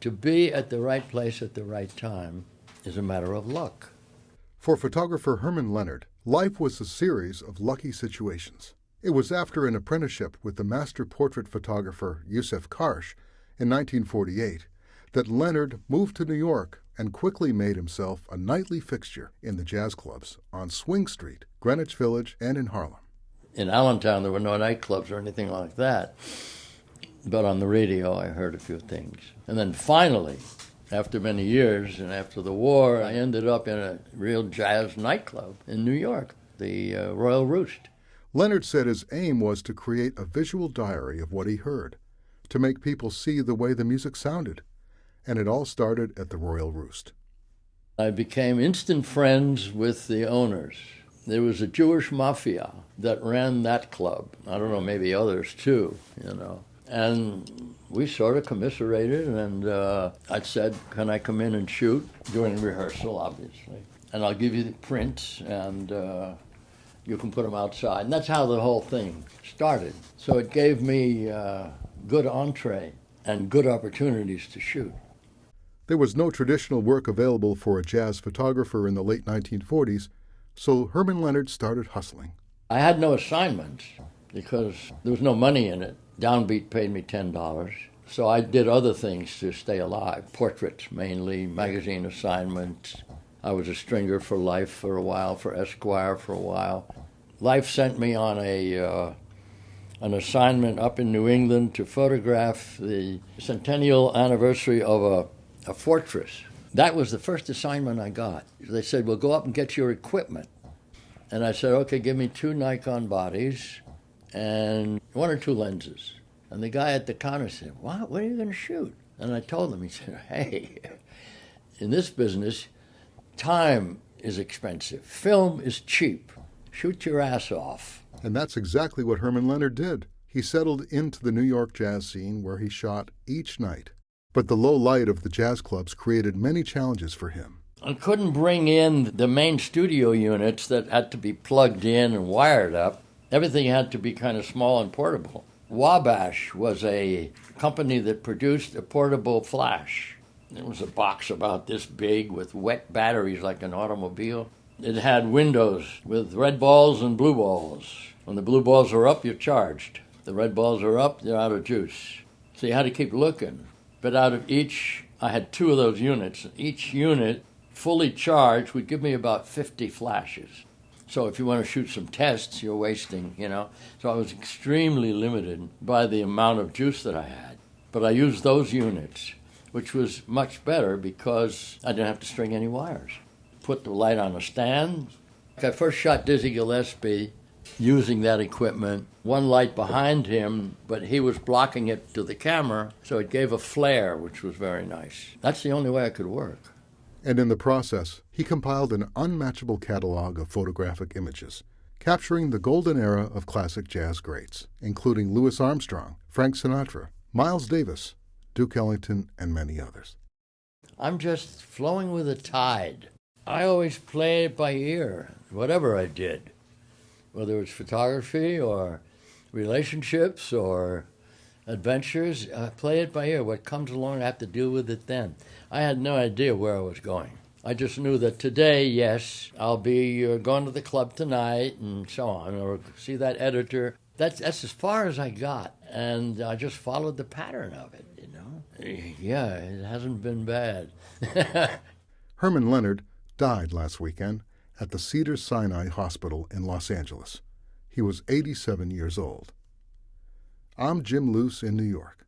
To be at the right place at the right time is a matter of luck. For photographer Herman Leonard, life was a series of lucky situations. It was after an apprenticeship with the master portrait photographer Yusef Karsh in 1948 that Leonard moved to New York and quickly made himself a nightly fixture in the jazz clubs on Swing Street, Greenwich Village, and in Harlem. In Allentown, there were no nightclubs or anything like that. But on the radio, I heard a few things. And then finally, after many years and after the war, I ended up in a real jazz nightclub in New York, the Royal Roost. Leonard said his aim was to create a visual diary of what he heard, to make people see the way the music sounded. And it all started at the Royal Roost. I became instant friends with the owners. There was a Jewish mafia that ran that club. I don't know, maybe others too, you know. And we sort of commiserated, and I said, can I come in and shoot? During rehearsal, obviously. And I'll give you the prints, and you can put them outside. And that's how the whole thing started. So it gave me good entree and good opportunities to shoot. There was no traditional work available for a jazz photographer in the late 1940s, so Herman Leonard started hustling. I had no assignments because there was no money in it. Downbeat paid me $10. So I did other things to stay alive. Portraits mainly, magazine assignments. I was a stringer for Life for a while, for Esquire for a while. Life sent me on an assignment up in New England to photograph the centennial anniversary of a fortress. That was the first assignment I got. They said, well, go up and get your equipment. And I said, okay, give me 2 Nikon bodies and 1 or 2 lenses. And the guy at the counter said, what are you going to shoot? And I told him, he said, hey, in this business, time is expensive. Film is cheap. Shoot your ass off. And that's exactly what Herman Leonard did. He settled into the New York jazz scene where he shot each night. But the low light of the jazz clubs created many challenges for him. I couldn't bring in the main studio units that had to be plugged in and wired up. Everything had to be kind of small and portable. Wabash was a company that produced a portable flash. It was a box about this big with wet batteries like an automobile. It had windows with red balls and blue balls. When the blue balls are up, you're charged. The red balls are up, you're out of juice. So you had to keep looking. But out of each, I had 2 of those units. Each unit, fully charged, would give me about 50 flashes. So if you want to shoot some tests, you're wasting, you know. So I was extremely limited by the amount of juice that I had. But I used those units, which was much better because I didn't have to string any wires. Put the light on a stand. I first shot Dizzy Gillespie using that equipment. 1 light behind him, but he was blocking it to the camera, so it gave a flare, which was very nice. That's the only way I could work. And in the process, he compiled an unmatchable catalog of photographic images, capturing the golden era of classic jazz greats, including Louis Armstrong, Frank Sinatra, Miles Davis, Duke Ellington, and many others. I'm just flowing with the tide. I always play it by ear, whatever I did, whether it's photography or relationships or adventures. I play it by ear. What comes along, I have to deal with it then. I had no idea where I was going. I just knew that today, yes, I'll be going to the club tonight and so on, or see that editor. That's as far as I got, and I just followed the pattern of it, you know. Yeah, it hasn't been bad. Herman Leonard died last weekend at the Cedars-Sinai Hospital in Los Angeles. He was 87 years old. I'm Jim Luce in New York.